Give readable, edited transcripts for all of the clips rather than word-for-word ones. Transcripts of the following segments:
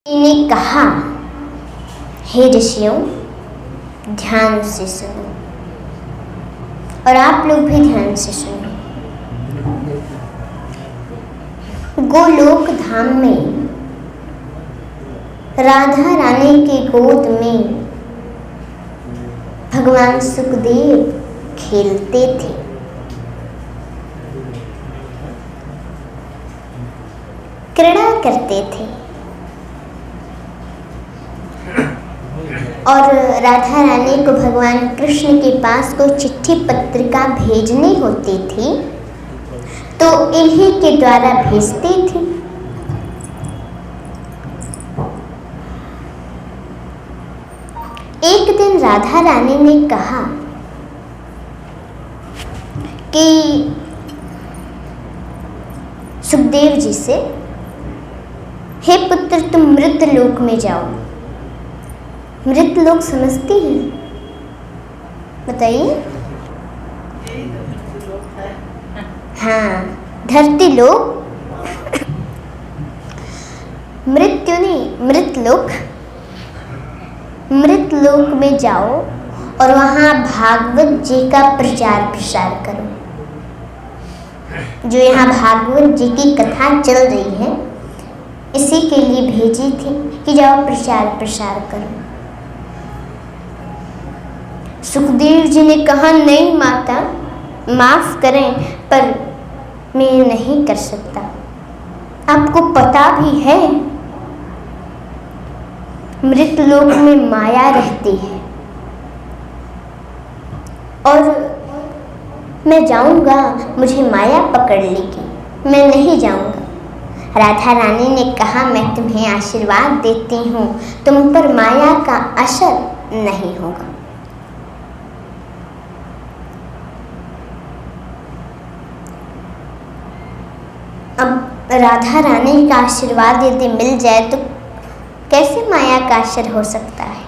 ने कहा, हे ऋषियों, ध्यान से सुनो और आप लोग भी ध्यान से सुनो। गोलोक धाम में राधा रानी की गोद में भगवान सुखदेव खेलते थे। क्रीड़ा करते थे और राधा रानी को भगवान कृष्ण के पास कोई चिट्ठी पत्रिका भेजनी होती थी तो इन्हीं के द्वारा भेजते थे। एक दिन राधा रानी ने कहा कि सुखदेव जी से, हे पुत्र, तुम मृतलोक में जाओ। मृतलोक समझती हैं? बताइए। हाँ, धरती लोक, मृत्यु नहीं, मृतलोक। मृतलोक में जाओ और वहाँ भागवत जी का प्रचार प्रसार करो। जो यहाँ भागवत जी की कथा चल रही है, इसी के लिए भेजी थी कि जाओ प्रचार प्रसार करो। सुखदेव जी ने कहा, नहीं माता, माफ करें, पर मैं नहीं कर सकता। आपको पता भी है मृतलोक में माया रहती है और मैं जाऊंगा मुझे माया पकड़ लेगी, मैं नहीं जाऊंगा। राधा रानी ने कहा, मैं तुम्हें आशीर्वाद देती हूँ, तुम पर माया का असर नहीं होगा। अब राधा रानी का आशीर्वाद यदि मिल जाए तो कैसे माया का असर हो सकता है?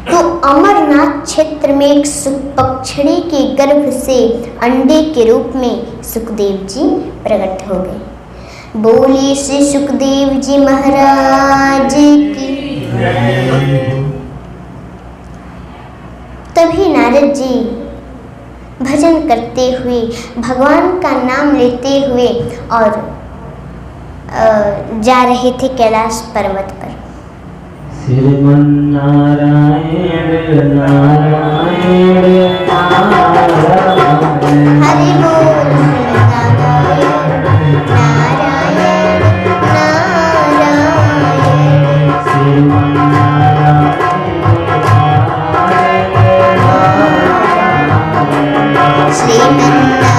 तो अमरनाथ क्षेत्र में एक सुपक्षिणी के गर्भ से अंडे के रूप में सुखदेव जी प्रकट हो गए। बोले श्री सुखदेव जी महाराज की। तभी नारद जी भजन करते हुए, भगवान का नाम लेते हुए और जा रहे थे कैलाश पर्वत पर। श्रीमन नारायण नारायण नारायण, हरि बोल नारायण नारायण नारायण, श्रीमन नारायण श्रीमन नारायण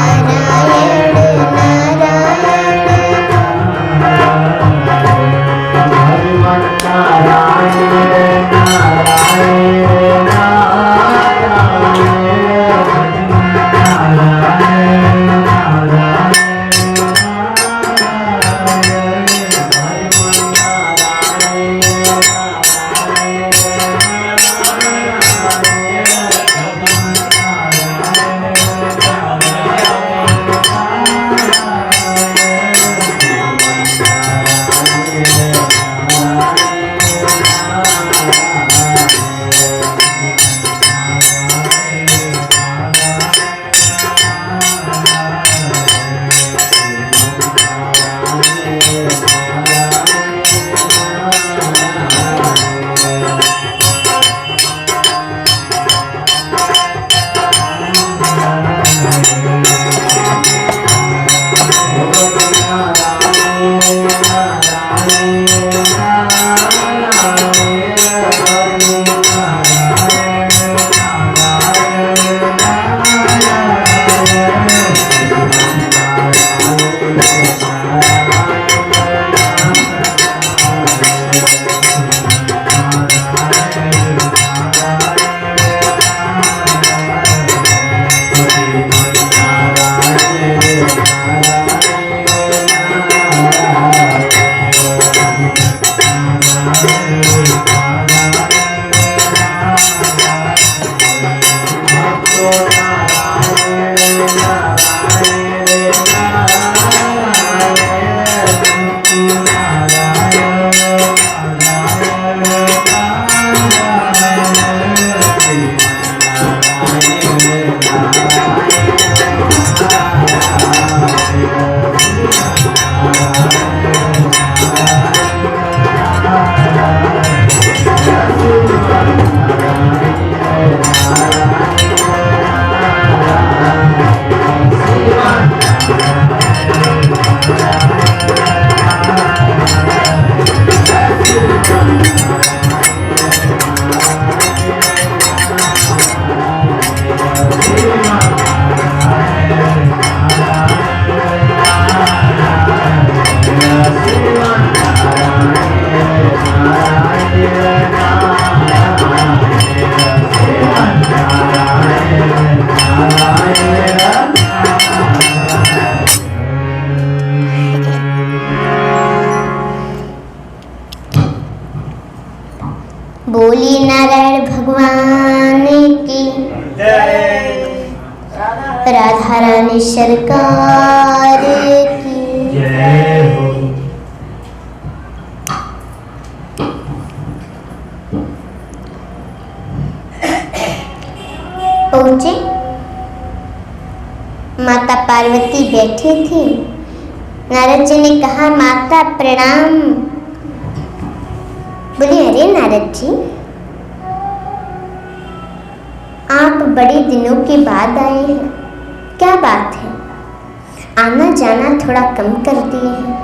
बोली नारायण भगवान की राधा रानी सरकार की जय हो। पहुंचे, माता पार्वती बैठी थी। नारद जी ने कहा, माता प्रणाम। बोले, अरे नारद जी, आप बड़े दिनों के बाद आए हैं, क्या बात है? आना जाना थोड़ा कम कर दिए हैं।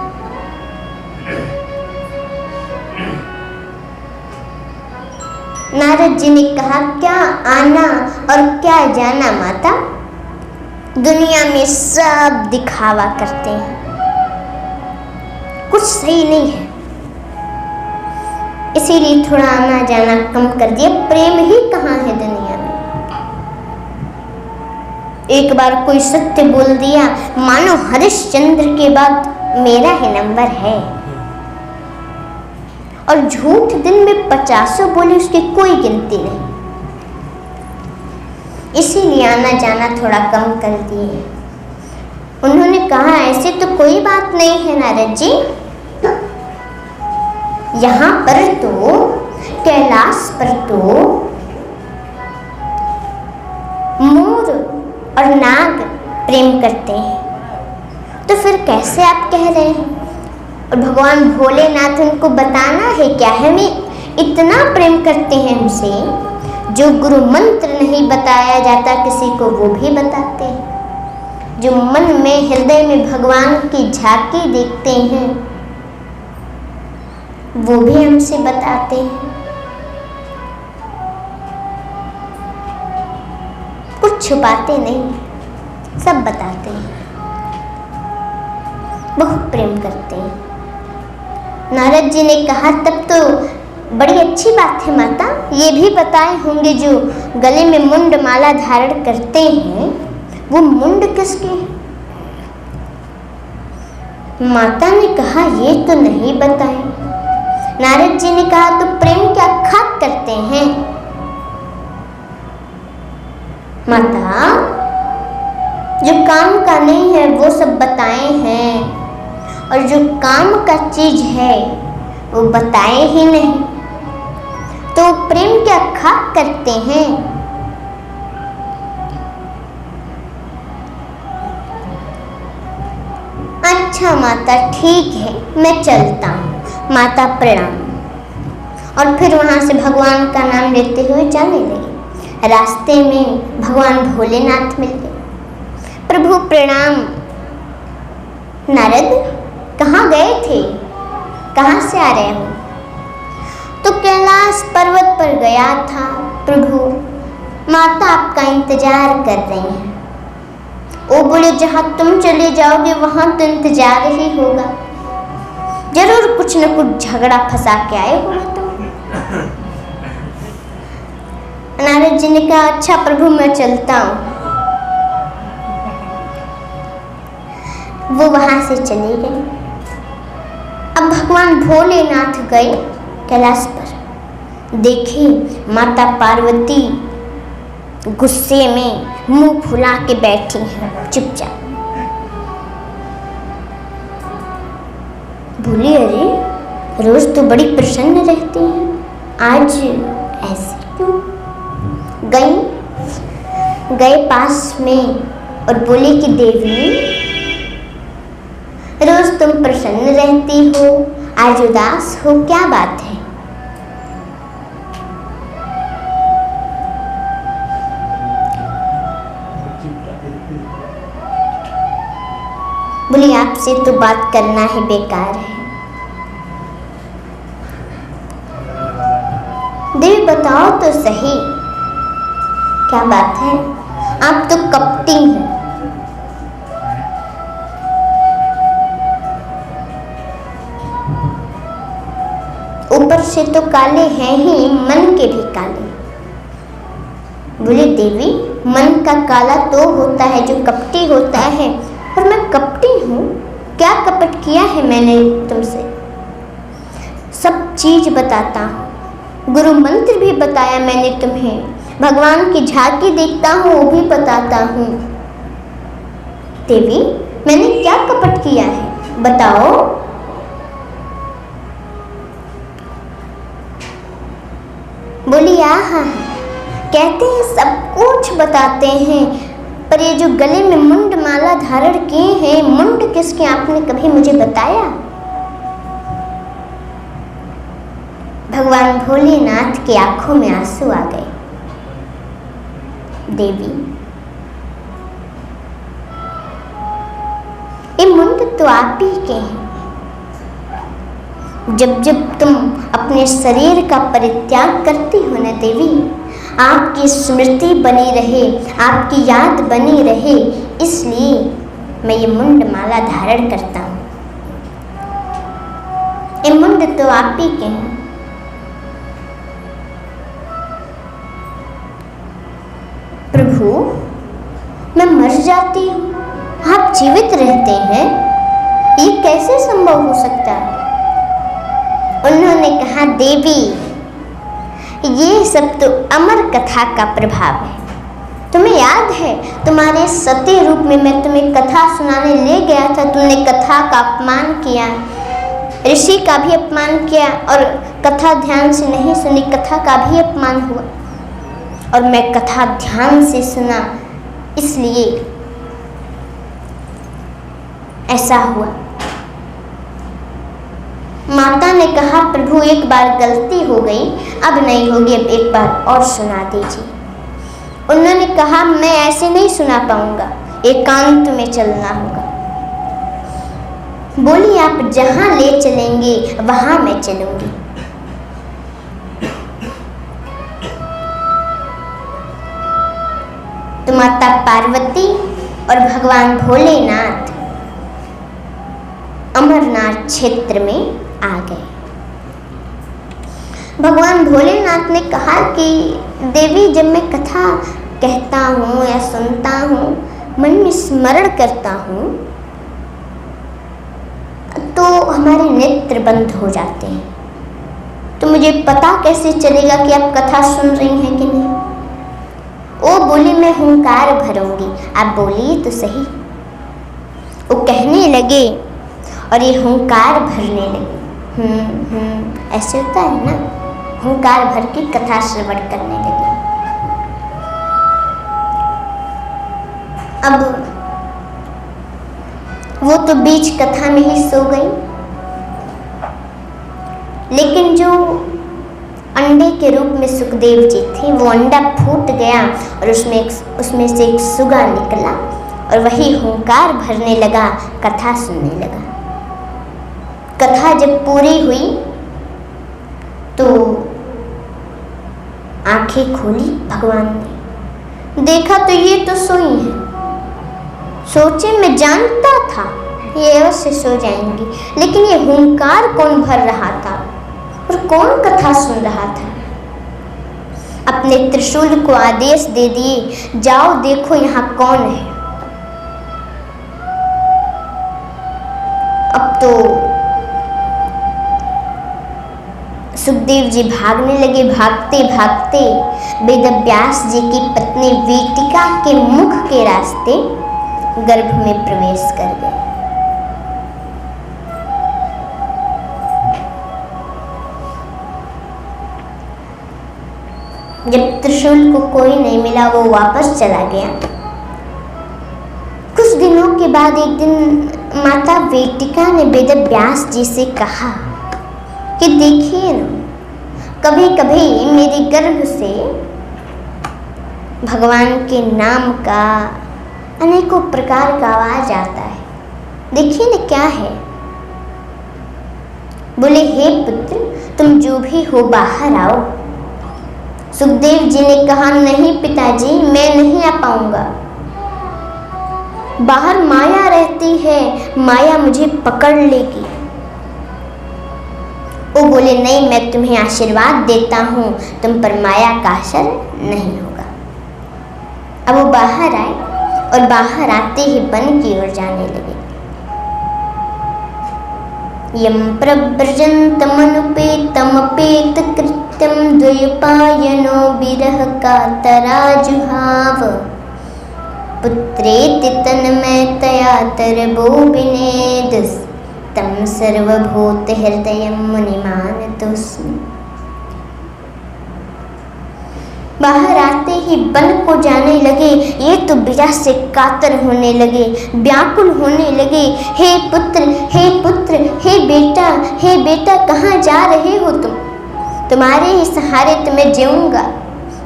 नारद जी ने कहा, क्या आना और क्या जाना माता, दुनिया में सब दिखावा करते हैं, कुछ सही नहीं है, इसीलिए थोड़ा आना जाना कम कर दिया। प्रेम ही कहाँ है दुनिया में? एक बार कोई सत्य बोल दिया, मानो हरिश्चंद्र के बाद मेरा ही नंबर है, और झूठ दिन में 50 बोले, उसकी कोई गिनती नहीं। इसीलिए आना जाना थोड़ा कम कर दिए। उन्होंने कहा, ऐसे तो कोई बात नहीं है नारद जी, यहाँ पर तो, कैलाश पर तो मोर और नाग प्रेम करते हैं, तो फिर कैसे आप कह रहे हैं? और भगवान भोलेनाथ उनको बताना है क्या है, हमें इतना प्रेम करते हैं हमसे, जो गुरु मंत्र नहीं बताया जाता किसी को वो भी बताते हैं, जो मन में हृदय में भगवान की झांकी देखते हैं वो भी हमसे बताते हैं। कुछ छुपाते नहीं, सब बताते हैं, बहुत प्रेम करते हैं। नारद जी ने कहा, तब तो बड़ी अच्छी बात है माता, ये भी बताए होंगे जो गले में मुंड माला धारण करते हैं, वो मुंड किसके हैं? माता ने कहा, ये तो नहीं बताए। नारद जी ने कहा, तो प्रेम क्या खाक करते हैं? माता, जो काम का नहीं है वो सब बताए हैं, और जो काम का चीज है वो बताए ही नहीं, तो प्रेम क्या खाक करते हैं? अच्छा माता, ठीक है, मैं चलता हूँ, माता प्रणाम। और फिर वहां से भगवान का नाम लेते हुए जाने लगे। रास्ते में भगवान भोलेनाथ मिल गए। प्रभु प्रणाम। नारद, कहाँ गए थे, कहाँ से आ रहे हो? तो कैलाश पर्वत पर गया था प्रभु, माता आपका इंतजार कर रही हैं। वो बोले, जहाँ तुम चले जाओगे वहां तो इंतजार ही होगा, जरूर कुछ न कुछ झगड़ा फंसा के आए होगे तुम। नारद जी ने कहा, अच्छा प्रभु, मैं चलता हूँ। वो वहां से चले गए। अब भगवान भोलेनाथ गए कैलाश पर। देखी माता पार्वती गुस्से में मुंह फुला के बैठी हैं चुपचाप। बोली, अरे रोज तो बड़ी प्रसन्न रहती हैं, आज ऐसे क्यों? गए पास में और बोले कि देवी, रोज तुम प्रसन्न रहती हो, आज उदास हो, क्या बात है? बोली आपसे तो बात करना ही बेकार है। देवी बताओ तो सही, क्या बात है? आप तो कपटी हैं। ऊपर से तो काले हैं ही, मन के भी काले। बोले देवी, मन का काला तो होता है जो कपटी होता है, और मैं कपटी हूँ? क्या कपट किया है मैंने तुमसे? सब चीज बताता हूँ, गुरु मंत्र भी बताया मैंने तुम्हें, भगवान की झांकी देखता हूँ वो भी बताता हूँ। देवी, मैंने क्या कपट किया है, बताओ। बोली हाँ, कहते हैं सब कुछ बताते हैं, पर ये जो गले में मुंड माला धारण किए हैं, मुंड किसके आपने कभी मुझे बताया? भगवान भोलेनाथ की आंखों में आंसू आ गए। देवी, ये मुंड तो आप ही के हैं। जब जब तुम अपने शरीर का परित्याग करती हो ना देवी, आपकी स्मृति बनी रहे, आपकी याद बनी रहे, इसलिए मैं ये मुंड माला धारण करता हूँ। ये मुंड तो आप ही के हैं। प्रभु, मैं मर जाती हूँ, आप जीवित रहते हैं, ये कैसे संभव हो सकता है? उन्होंने कहा देवी, ये सब तो अमर कथा का प्रभाव है। तुम्हें याद है तुम्हारे सती रूप में मैं तुम्हें कथा सुनाने ले गया था, तुमने कथा का अपमान किया, ऋषि का भी अपमान किया, और कथा ध्यान से नहीं सुनी, कथा का भी अपमान हुआ। और मैं कथा ध्यान से सुना, इसलिए ऐसा हुआ। माता ने कहा प्रभु, एक बार गलती हो गई, अब नहीं होगी, अब एक बार और सुना दीजिए। उन्होंने कहा मैं ऐसे नहीं सुना पाऊंगा, एकांत में चलना होगा। बोली आप जहां ले चलेंगे वहां मैं चलूंगी। तो माता पार्वती और भगवान भोलेनाथ अमरनाथ क्षेत्र में आ गए। भगवान भोलेनाथ ने कहा कि देवी, जब मैं कथा कहता हूँ या सुनता हूँ, मन में स्मरण करता हूँ, तो हमारे नेत्र बंद हो जाते हैं। तो मुझे पता कैसे चलेगा कि आप कथा सुन रही हैं कि नहीं? वो बोली मैं हुंकार भरूंगी, आप बोलिए तो सही। वो कहने लगे और ये हुंकार भरने लगे। ऐसे होता है ना, हुंकार भर के कथा श्रवण करने लगे। अब वो तो बीच कथा में ही सो गई, लेकिन जो अंडे के रूप में सुखदेव जी थे, वो अंडा फूट गया और उसमें से एक सुगा निकला और वही हुंकार भरने लगा, कथा सुनने लगा। कथा जब पूरी हुई तो आंखें खोली भगवान ने, देखा तो ये तो सोई है। सोचे मैं जानता था ये अवश्य सो जाएंगी, लेकिन ये हुंकार कौन भर रहा था और कौन कथा सुन रहा था? अपने त्रिशूल को आदेश दे दिए, जाओ देखो यहाँ कौन है। अब तो सुखदेव जी भागने लगे। भागते भागते वेदव्यास जी की पत्नी वेटिका के मुख के रास्ते गर्भ में प्रवेश कर गए। जब त्रिशूल को कोई नहीं मिला वो वापस चला गया। कुछ दिनों के बाद एक दिन माता वेटिका ने वेद व्यास जी से कहा कि देखिए ना, कभी कभी मेरे गर्भ से भगवान के नाम का अनेकों प्रकार का आवाज आता है, देखिए ना क्या है। बोले हे पुत्र, तुम जो भी हो बाहर आओ। सुखदेव जी ने कहा नहीं पिताजी, मैं नहीं आ पाऊंगा, बाहर माया रहती है, माया मुझे पकड़ लेगी। वो बोले नहीं, मैं तुम्हें आशीर्वाद देता हूँ, तुम पर माया का असर नहीं होगा। अब वो बाहर आए और बाहर आते ही वन की ओर जाने लगे। यम प्रव्रजन्तमनुपेतमपेत कृत्यं द्वैपायनो विरह कातराजुहाव। पुत्रेति तन्मयतया तरबो विनेदुस् तं सर्वभूत हृदयं मुनिमानतोऽस्मि। बाहर आते ही वन को जाने लगे। ये तो विरह से कातर होने लगे, व्याकुल होने लगे। हे पुत्र, हे पुत्र, हे बेटा कहाँ जा रहे हो तुम? तुम्हारे ही सहारे तो मैं जीऊंगा।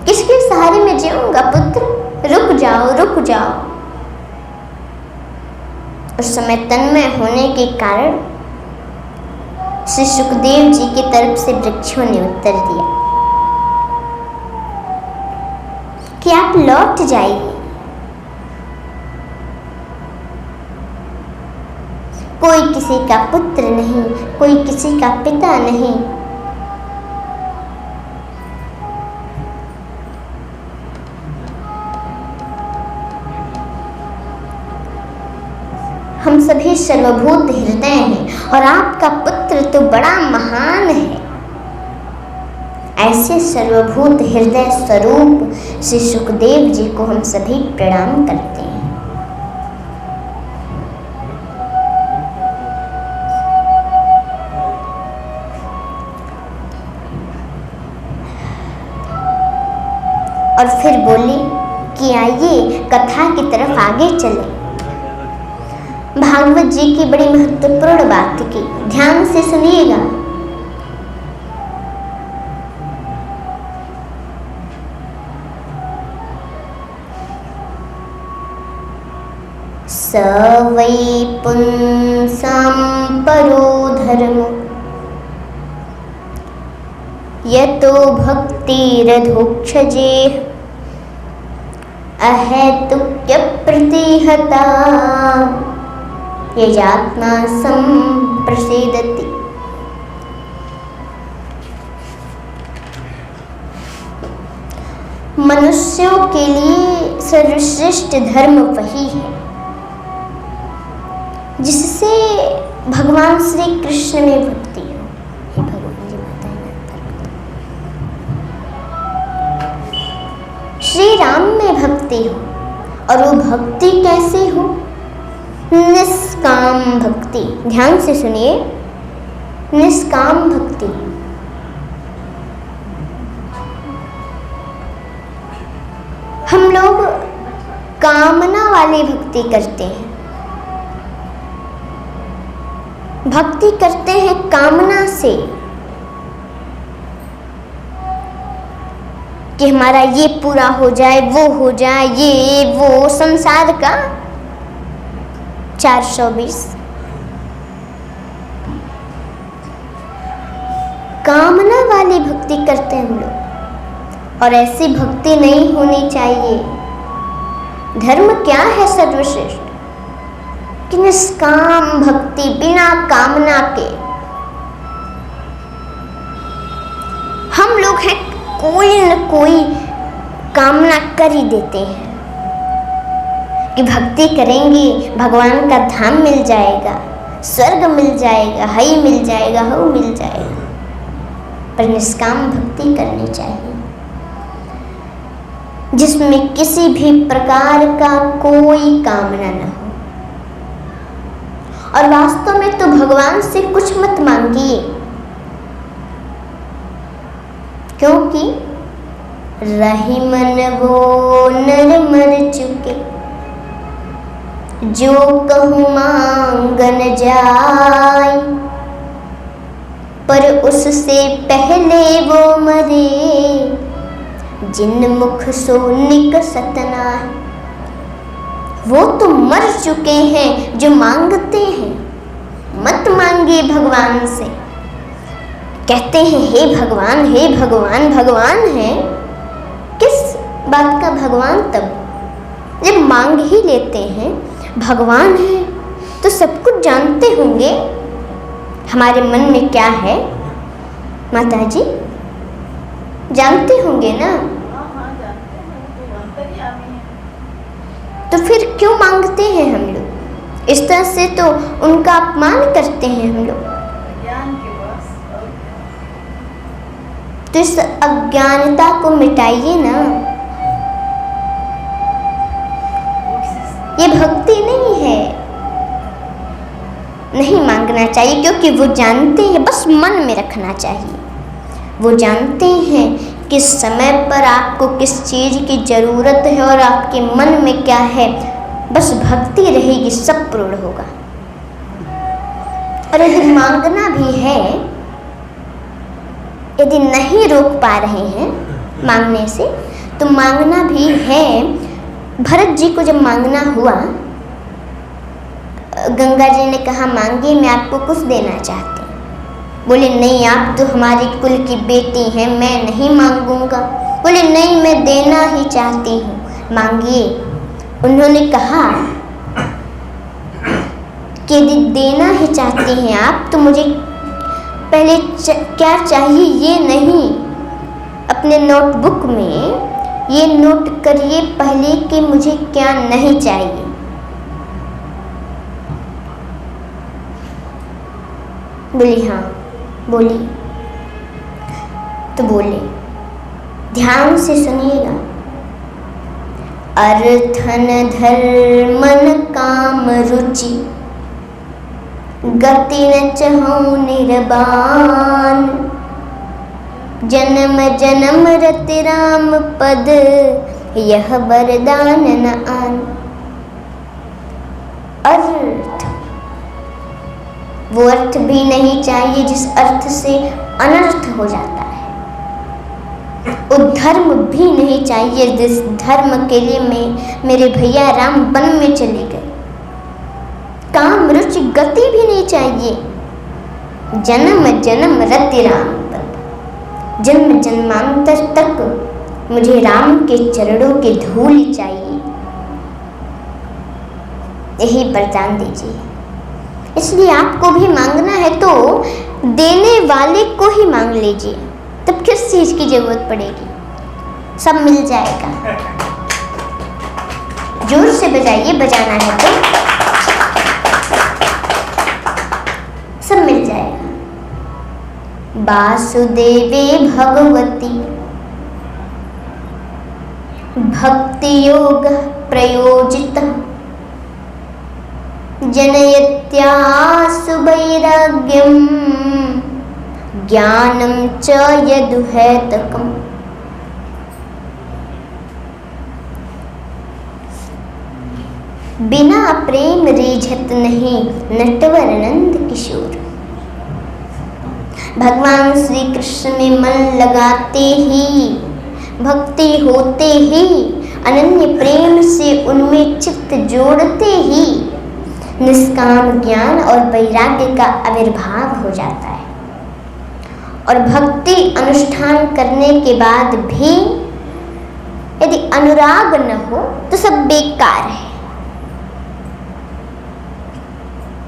किसके सहारे में जीऊंगा पुत्र? रुक जाओ, रुक जाओ। उस समय तन्मय होने के कारण श्री सुखदेव जी की तरफ से वृक्षों ने उत्तर दिया कि आप लौट जाइए। कोई किसी का पुत्र नहीं, कोई किसी का पिता नहीं। हम सभी सर्वभूत हृदय हैं और आपका पुत्र तो बड़ा महान है। ऐसे सर्वभूत हृदय स्वरूप श्री सुखदेव जी को हम सभी प्रणाम करते हैं। और फिर बोले कि आइए कथा की तरफ आगे चलें। भागवत जी की बड़ी महत्वपूर्ण बात की, ध्यान से सुनिएगा। स वै पुंसां परो धर्मो यतो भक्तिरधोक्षजे अहेतुक्य प्रतिहता यजात्मा संप्रसेदति। मनुष्यों के लिए सर्वश्रेष्ठ धर्म वही है जिससे भगवान श्री कृष्ण में भक्ति हो। हे भगवान जी, माता श्री राम में भक्ति हो। और वो भक्ति कैसे हो? निष्काम भक्ति। ध्यान से सुनिए, निष्काम भक्ति। हम लोग कामना वाली भक्ति करते हैं, भक्ति करते हैं कामना से कि हमारा ये पूरा हो जाए, वो हो जाए, ये वो, संसार का 420। कामना वाली भक्ति करते हैं हम लोग, और ऐसी भक्ति नहीं होनी चाहिए। धर्म क्या है सर्वश्रेष्ठ? कि निष्काम भक्ति, बिना कामना के। हम लोग हैं कोई न कोई कामना कर ही देते हैं कि भक्ति करेंगे भगवान का धाम मिल जाएगा, स्वर्ग मिल जाएगा, हई मिल जाएगा, हो मिल जाएगा। पर निष्काम भक्ति करनी चाहिए जिसमें किसी भी प्रकार का कोई कामना न हो। और वास्तव में तो भगवान से कुछ मत मांगिए, क्योंकि रही मन वो नर मर चुके, जो कहूँ मांगन जाय, पर उससे पहले वो मरे, जिन मुख सो निकसत नाहि। वो तो मर चुके हैं जो मांगते हैं। मत मांगे भगवान से। कहते हैं हे भगवान, हे भगवान। भगवान है किस बात का भगवान? तब जब मांग ही लेते हैं। भगवान है तो सब कुछ जानते होंगे हमारे मन में क्या है। माता जी जानते होंगे ना? तो फिर क्यों मांगते हैं हम लोग? इस तरह से तो उनका अपमान करते हैं हम लोग। तो इस अज्ञानता को मिटाइए ना। ये भक्ति नहीं है। नहीं मांगना चाहिए क्योंकि वो जानते हैं, बस मन में रखना चाहिए। वो जानते हैं किस समय पर आपको किस चीज़ की ज़रूरत है और आपके मन में क्या है। बस भक्ति रहेगी, सब पूर्ण होगा। और यदि मांगना भी है, यदि नहीं रोक पा रहे हैं मांगने से, तो मांगना भी है। भरत जी को जब मांगना हुआ, गंगा जी ने कहा मांगे, मैं आपको कुछ देना चाहती हूँ। बोले नहीं, आप तो हमारी कुल की बेटी हैं, मैं नहीं मांगूंगा। बोले नहीं, मैं देना ही चाहती हूँ, मांगिए। उन्होंने कहा कि यदि देना ही चाहती हैं आप, तो मुझे पहले क्या चाहिए ये नहीं, अपने नोटबुक में ये नोट करिए पहले कि मुझे क्या नहीं चाहिए। बोली हाँ, बोली। तो बोले, ध्यान से सुनिएगा। अर्थन धर्मन काम रुचि, गति न चहु निर्बान। जन्म जन्म रति राम पद, यह वरदान न आन। अर्थ, वो अर्थ भी नहीं चाहिए जिस अर्थ से अनर्थ हो जाता है। उद्धर्म भी नहीं चाहिए जिस धर्म के लिए मेरे भैया राम वन में चले गए। काम रुचि गति भी नहीं चाहिए। जन्म जन्म रति राम पद, जन्म जन्मांतर तक मुझे राम के चरणों की धूल चाहिए। यही वरदान दीजिए। इसलिए आपको भी मांगना है तो देने वाले को ही मांग लीजिए, तब किस चीज की जरूरत पड़ेगी, सब मिल जाएगा। जोर से बजाइए, बजाना है तो सब मिल जाएगा। वासुदेवे भगवती भक्ति योग प्रयोजित, जनयत्यासु वैराग्यम ज्ञानम च यदुहैतकम्। बिना प्रेम रीझत नहीं नटवर नंद किशोर। भगवान श्री कृष्ण में मन लगाते ही, भक्ति होते ही, अनन्य प्रेम से उनमें चित्त जोड़ते ही निष्काम ज्ञान और वैराग्य का आविर्भाव हो जाता है। और भक्ति अनुष्ठान करने के बाद भी यदि अनुराग न हो तो सब बेकार है,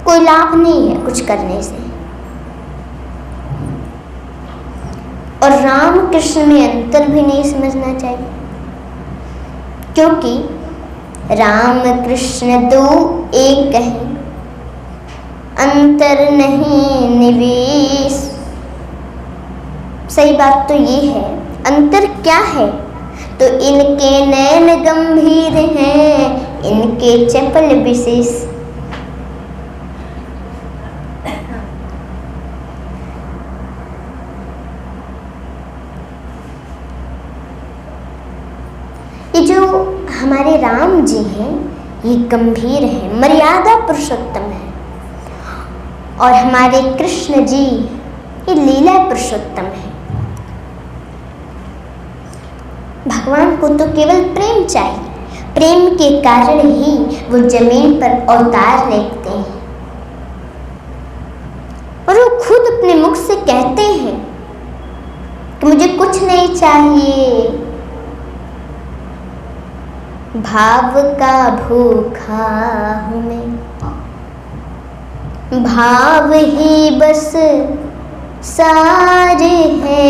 कोई लाभ नहीं है कुछ करने से। और राम कृष्ण में अंतर भी नहीं समझना चाहिए, क्योंकि राम कृष्ण दो एक है, अंतर नहीं निवेश। सही बात तो ये है। अंतर क्या है? तो इनके नयन गंभीर हैं, इनके चपल विशेष। हमारे राम जी हैं ये गंभीर हैं, मर्यादा पुरुषोत्तम है, और हमारे कृष्ण जी ये लीला पुरुषोत्तम है। भगवान को तो केवल प्रेम चाहिए, प्रेम के कारण ही वो जमीन पर अवतार लेते हैं, और वो खुद अपने मुख से कहते हैं कि मुझे कुछ नहीं चाहिए, भाव का भूखा हूँ मैं, भाव ही बस सार है,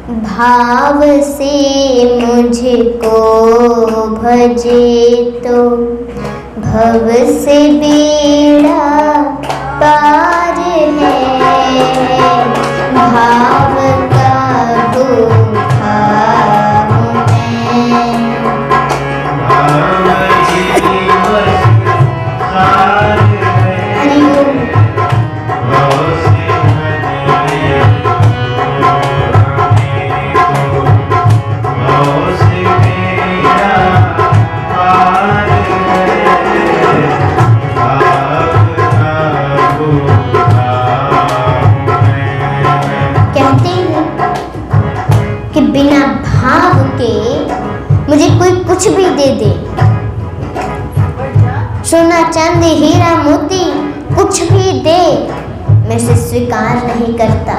भाव से मुझको भजे तो भव से बेड़ा पार है, भाव का भूखा हूँ मैं। बिना भाव के मुझे कोई कुछ भी दे दे, सोना चांदी हीरा मोती कुछ भी दे, मैं उसे स्वीकार नहीं करता।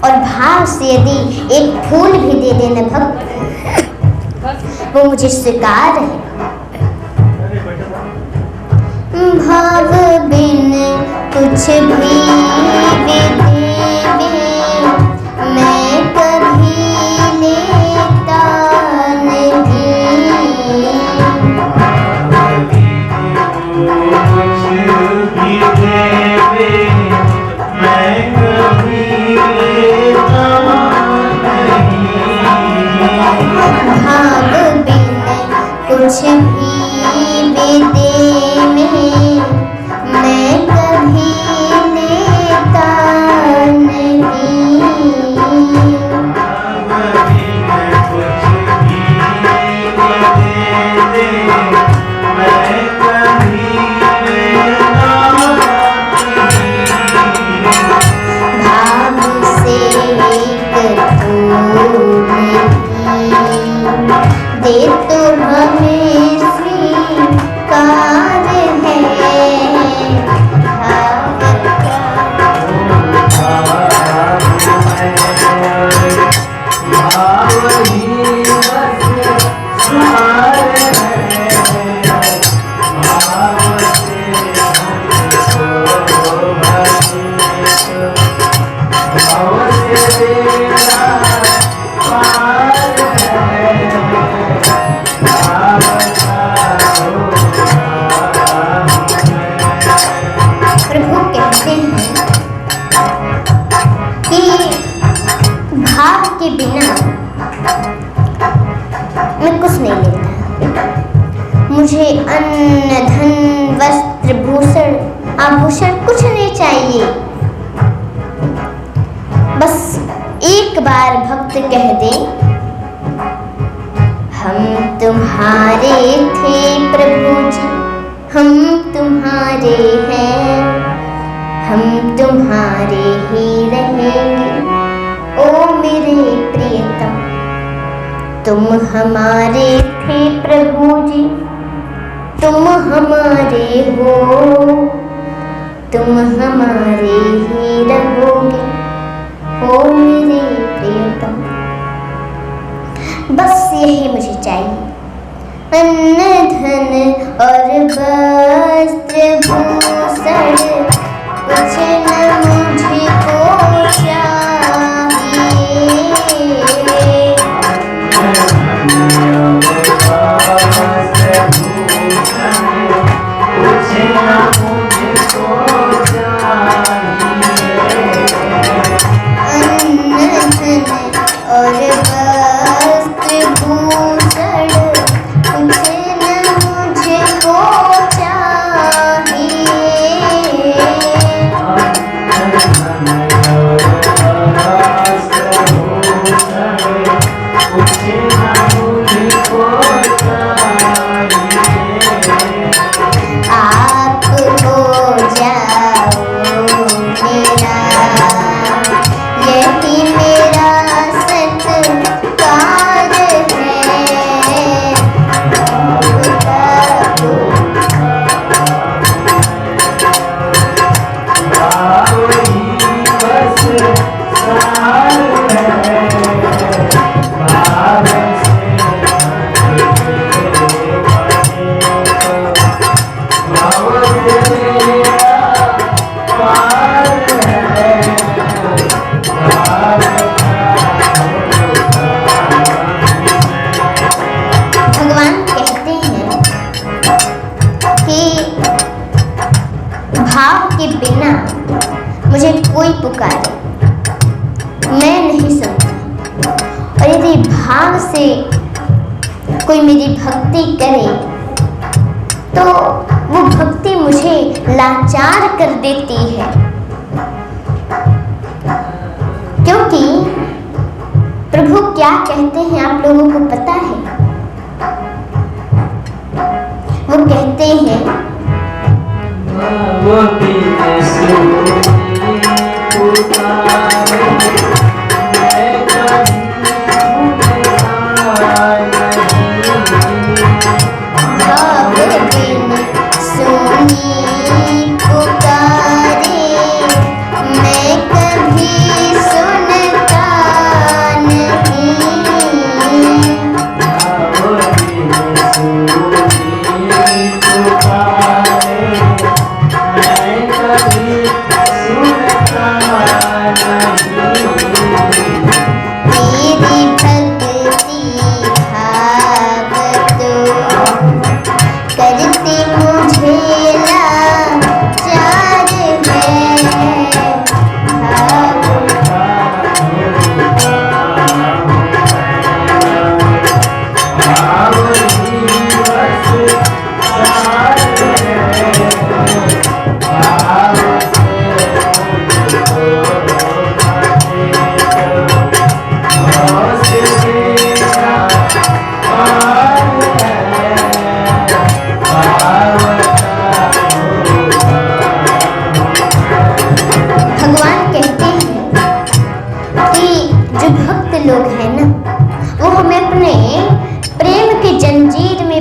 और भाव से यदि एक फूल भी दे देना भक्त, वो मुझे स्वीकार है। भाव बिन कुछ भी दे मैं कभी लेता नहीं, कुछ भी देवे मैं कभी लेता नहीं, भाव बिन कुछ भी दे मैं कभी लेता नहीं, दे तो हमें स्वीकार है, प्रभु कहते हैं कि भाव के बिना मैं कुछ नहीं लेता, मुझे अन्न धन वस्त्र भूषण आभूषण कुछ नहीं चाहिए। बस एक बार भक्त कह दे हम तुम्हारे थे प्रभु जी, हम तुम्हारे हैं, हम तुम्हारे ही रहेंगे, ओ मेरे प्रियतम। तुम हमारे थे प्रभु जी, तुम हमारे हो, तुम हमारे ही रहोगे, ओ मेरे प्रियतम। बस यही मुझे चाहिए, अन्न धन और वस्त्र भूषण कुछ न मुझको चाहिए, अन्न धन और वस्त्र भूषण कुछ न मुझको चाहिए, भगवान कहते हैं कि भाव के बिना मुझे कोई पुकारे मैं नहीं सुनता, और यदि भाव से कोई मेरी भक्ति करे तो वो भक्ति मुझे लाचार कर देती है, क्योंकि प्रभु क्या कहते हैं आप लोगों को पता है? वो कहते हैं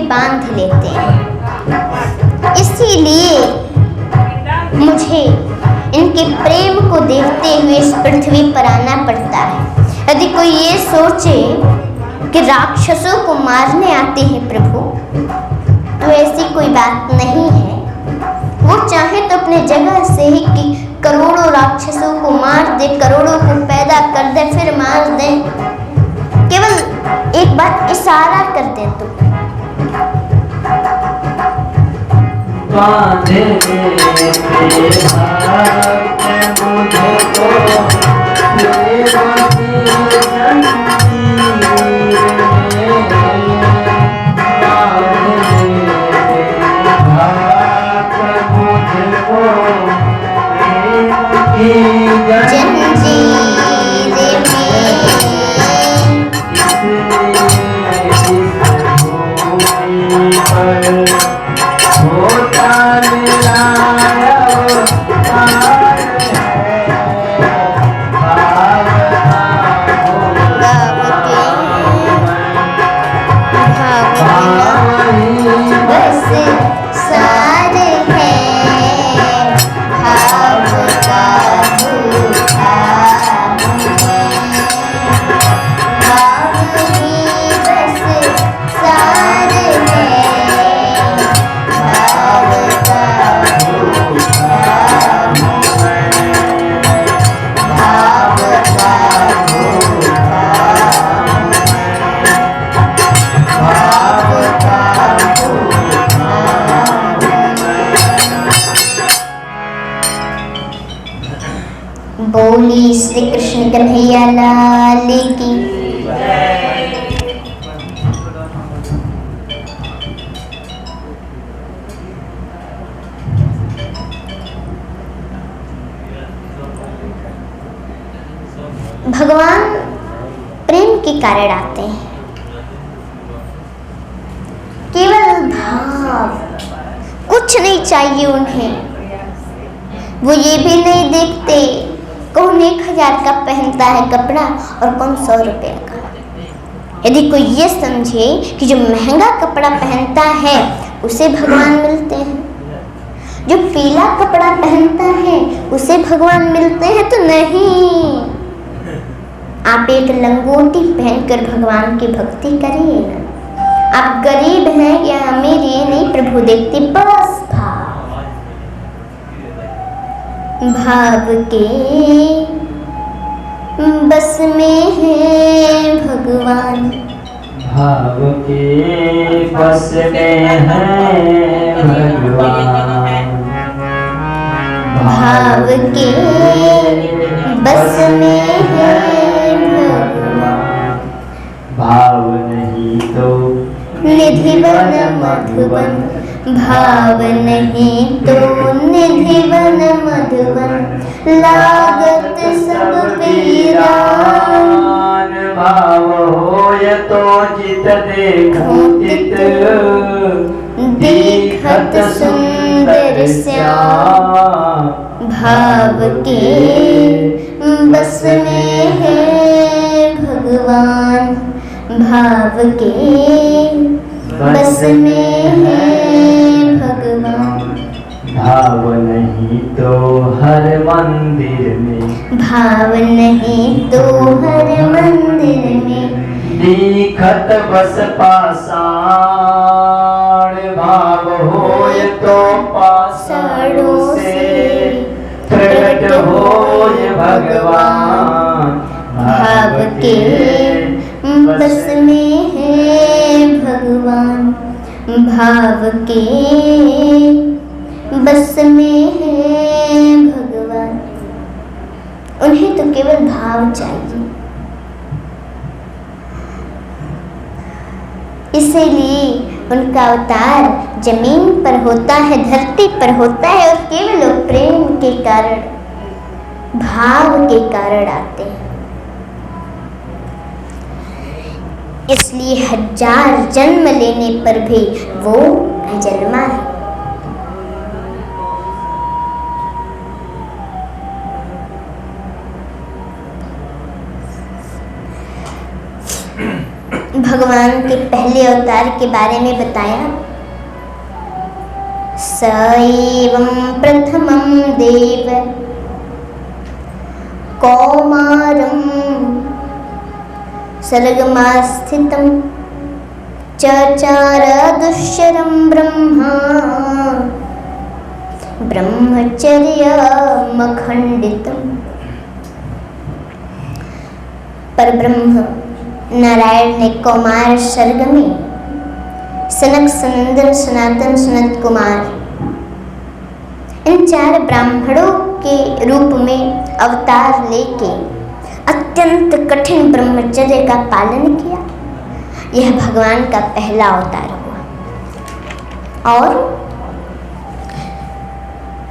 बांध लेते हैं। इसीलिए मुझे इनके प्रेम को देखते हुए इस पृथ्वी पर आना पड़ता है। यदि कोई ये सोचे कि राक्षसों को मारने आते हैं प्रभु, तो ऐसी कोई बात नहीं है। वो चाहे तो अपने जगह से ही कि करोड़ों राक्षसों को मार दे, करोड़ों को पैदा कर दे, फिर मार दे। केवल एक बार इशारा कर दे तो बोली श्री कृष्ण कन्हैया लाल की। भगवान प्रेम के कारण आते हैं, केवल भाव, कुछ नहीं चाहिए उन्हें। वो ये भी नहीं देखते कौन 1000 का पहनता है कपड़ा और कौन 100 रुपये का। यदि कोई ये समझे कि जो महंगा कपड़ा पहनता है उसे भगवान मिलते हैं, जो पीला कपड़ा पहनता है उसे भगवान मिलते हैं, तो नहीं। आप एक लंगोटी पहनकर भगवान की भक्ति करिए ना। आप गरीब हैं या अमीर ये नहीं प्रभु देखते, बस भाव। भाव के बस में है भगवान, भाव के बस में है भगवान, भाव के बस में है भगवान। भाव नहीं तो निधिवन मधुबन, भाव नहीं तो निधिवन मधुबन, लागत सब पीरा। भाव होय तो चित देखो चित, दीखत सुंदर श्याम। भाव के बस में है भगवान, भाव के बस में है भगवान। भाव नहीं तो हर मंदिर में, भाव नहीं तो हर मंदिर में, दीखत बस पाषाण। भाव होय तो पाषाणों से प्रकट होय भगवान। भाव के बस में है भगवान, भाव के बस में है भगवान। उन्हें तो केवल भाव चाहिए। इसीलिए उनका अवतार जमीन पर होता है, धरती पर होता है, और केवल वो प्रेम के कारण, भाव के कारण आते हैं। इसलिए 1000 जन्म लेने पर भी वो अजन्मा है। भगवान के पहले अवतार के बारे में बताया, स एवं प्रथमं देव कौमारं सर्गमास्थितं चचार दुश्चरं ब्रह्मा ब्रह्मचर्यमखण्डितम्। परब्रह्म नारायण ने कौमार सर्ग में सनक, सनंदन, सनातन, सनत कुमार इन 4 ब्राह्मणों के रूप में अवतार लेके अत्यंत कठिन ब्रह्मचर्य का पालन किया। यह भगवान का पहला अवतार हुआ। और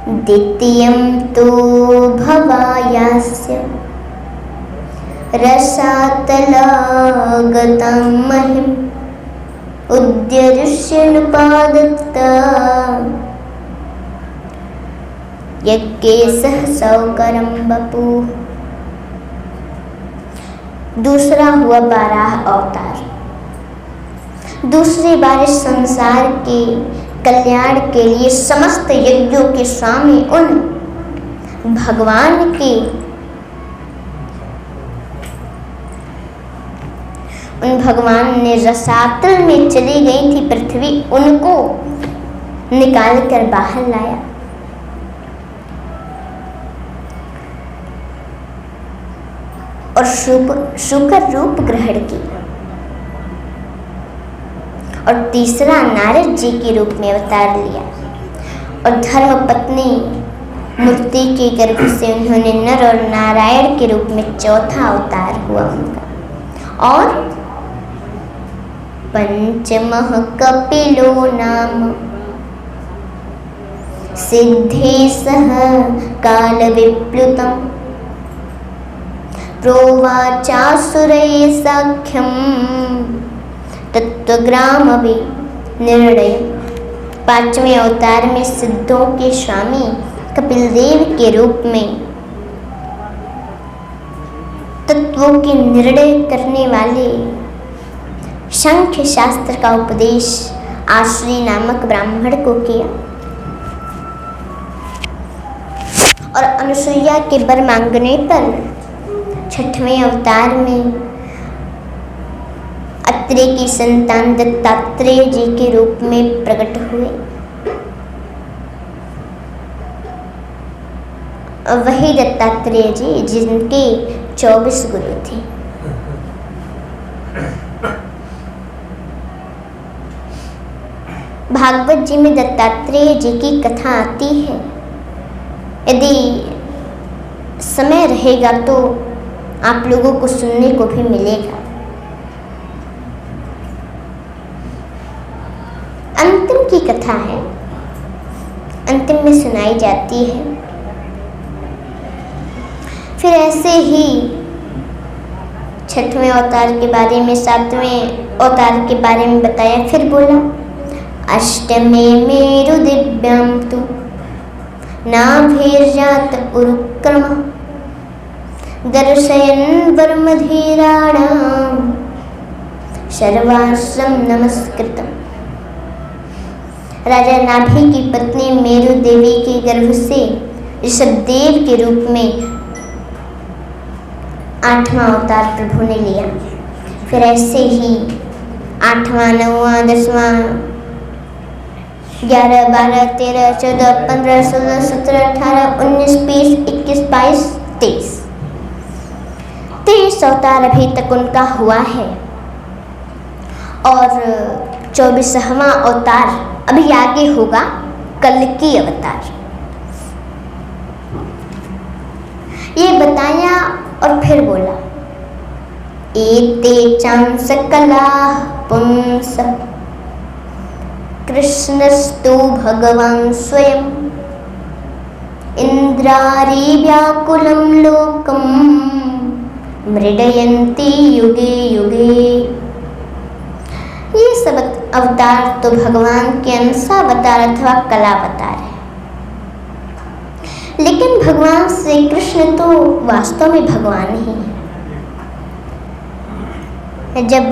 द्वितीयं तो भवायास्य रसातलागतं महिम् उद्यजुष्यनुपादत्ता यज्ञेशः सौकरं वपुः। दूसरा हुआ बाराह अवतार। दूसरी बार इस संसार के कल्याण के लिए समस्त यज्ञों के स्वामी उन भगवान के ने रसातल में चली गई थी पृथ्वी, उनको निकाल कर बाहर लाया। और शुकर रूप ग्रहण किया। और तीसरा नारद जी के रूप में अवतार लिया। और धर्म पत्नी मूर्ति के गर्भ से उन्होंने नर और नारायण के रूप में चौथा अवतार हुआ उनका। और पंचमः कपिलो नाम सिद्धेशः कालविप्लुतम् प्रोवाचासुरैः साख्यं तत्त्वग्रामवि निर्णय। 5वें अवतार में सिद्धों के स्वामी कपिल देव के रूप में तत्वों के निर्णय करने वाले सांख्य शास्त्र का उपदेश आश्री नामक ब्राह्मण को किया। और अनुसुईया के वर मांगने पर 6वें अवतार में अत्रि की संतान दत्तात्रेय जी के रूप में प्रकट हुए। वही दत्तात्रेय जी जिनके 24 गुरु थे। भागवत जी में दत्तात्रेय जी की कथा आती है। यदि समय रहेगा तो आप लोगों को सुनने को भी मिलेगा। अंतिम की कथा है, अंतिम में सुनाई जाती है। फिर ऐसे ही 6वें अवतार के बारे में, 7वें अवतार के बारे में बताया। फिर बोला अष्टमे मेरु दिव्यं तु नाभिर्जात उरुक्रम दर्शयन् वर्मधीराणां सर्वाश्रम नमस्कृतम्। राजा नाभि की पत्नी मेरु देवी के गर्भ से ऋषभदेव के रूप में 8वां अवतार प्रभु ने लिया। फिर ऐसे ही 8वां, 9वां, 10वां, 11, 12, 13, 14, 15, 16, 17, 18, 19, 20, 21, 22, 23 अवतार अभी तक उनका हुआ है। और 24वां अवतार अभी आगे होगा, कल्कि अवतार। ये बताया और फिर बोला एते चां सकलाः पुंसः कृष्णस्तु भगवान् स्वयं इंद्रारी व्याकुलं लोकं मृडयन्ति युगे युगे। ये सब अवतार तो भगवान के अंशावतार अथवा कलावतार है, लेकिन भगवान श्री कृष्ण तो वास्तव में भगवान ही है। जब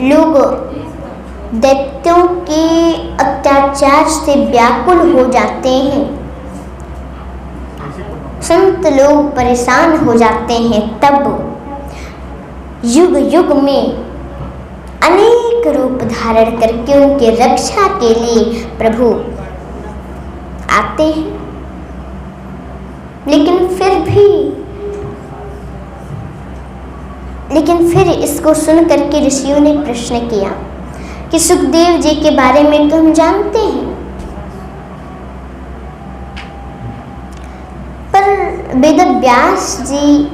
लोग दैत्यों के अत्याचार से व्याकुल हो जाते हैं, संत लोग परेशान हो जाते हैं, तब युग युग में अनेक रूप धारण करके उनके रक्षा के लिए प्रभु आते हैं। लेकिन फिर इसको सुन करके ऋषियों ने प्रश्न किया कि सुखदेव जी के बारे में तो हम जानते हैं, पर वेदव्यास जी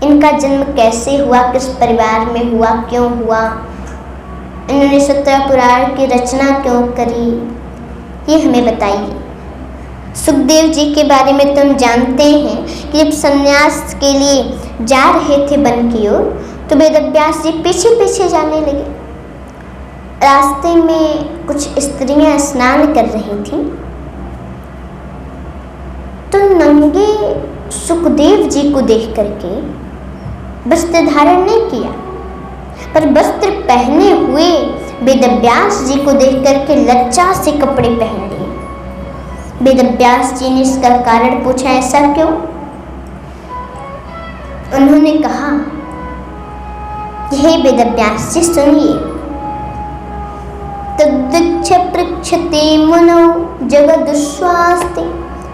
इनका जन्म कैसे हुआ, किस परिवार में हुआ, क्यों हुआ, इन्होंने 17 पुराण की रचना क्यों करी, ये हमें बताइए। सुखदेव जी के बारे में तुम जानते हैं कि जब संन्यास के लिए जा रहे थे वन की ओर, तो वेदव्यास जी पीछे पीछे जाने लगे। रास्ते में कुछ स्त्रियां स्नान कर रही थीं, तो नंगे सुखदेव जी को देख करके वस्त्र धारण नहीं किया, पर वस्त्र पहने हुए वेदव्यास जी को देख करके लज्जा से कपड़े पहन लिए। वेदव्यास जी ने इसका कारण पूछा, ऐसा क्यों? उन्होंने कहा, हे वेदव्यास जी सुनिए, तद्दक्ष पृच्छते मुनौ जगदुश्वास्ते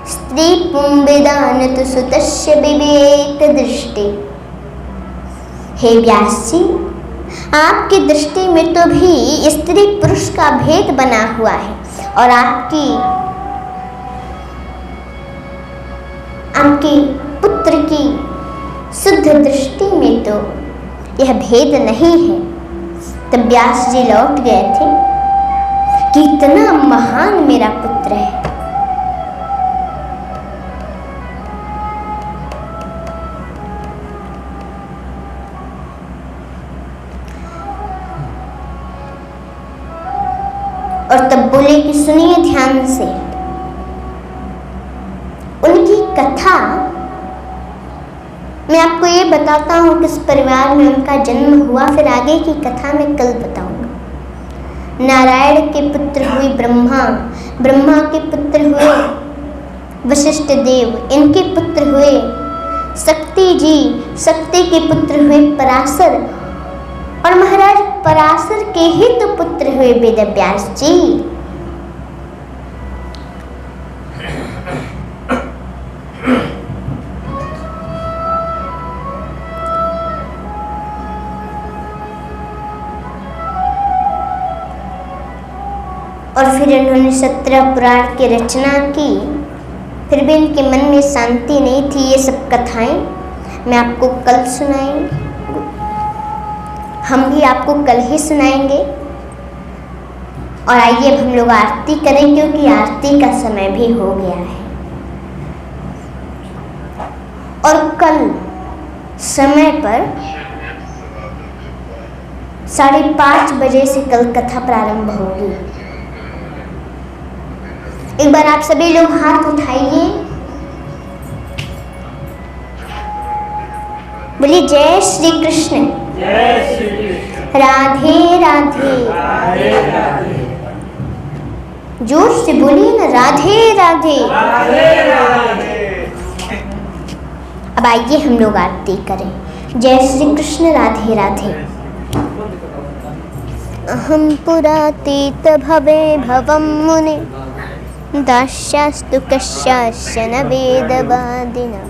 स्त्री पुंवेदानत सुतस्य विवेक दृष्टि। हे व्यास जी, आपकी दृष्टि में तो भी स्त्री पुरुष का भेद बना हुआ है, और आपकी पुत्र की शुद्ध दृष्टि में तो यह भेद नहीं है। तब व्यास जी लौट गए थे कि इतना महान मेरा पुत्र है। और तब बोले कि सुनिए ध्यान से, उनकी कथा मैं आपको ये बताता हूँ किस परिवार में उनका जन्म हुआ, फिर आगे की कथा मैं कल बताऊंगा। नारायण के पुत्र हुए ब्रह्मा, ब्रह्मा के पुत्र हुए वशिष्ठ देव, इनके पुत्र हुए शक्ति जी, शक्ति के पुत्र हुए पराशर, और महाराज पराशर के ही तो पुत्र हुए वेदव्यास जी। और फिर इन्होंने 17 पुराण की रचना की। फिर भी इनके मन में शांति नहीं थी। ये सब कथाएं मैं आपको कल सुनाएंगे, हम भी आपको कल ही सुनाएंगे। और आइए अब हम लोग आरती करें, क्योंकि आरती का समय भी हो गया है। और कल समय पर 5:30 बजे से कल कथा प्रारंभ होगी। एक बार आप सभी लोग हाथ उठाइए, बोलिए जय श्री कृष्ण। जय श्री कृष्ण। राधे राधे। राधे राधे। जोर से बोलिए ना, राधे राधे। राधे राधे। अब आइए हम लोग आरती करें। जय श्री कृष्ण। राधे राधे। अहं पुरातीत भवे भवं मुने दास्यास्तु कस्यास्य न वेदवादिना।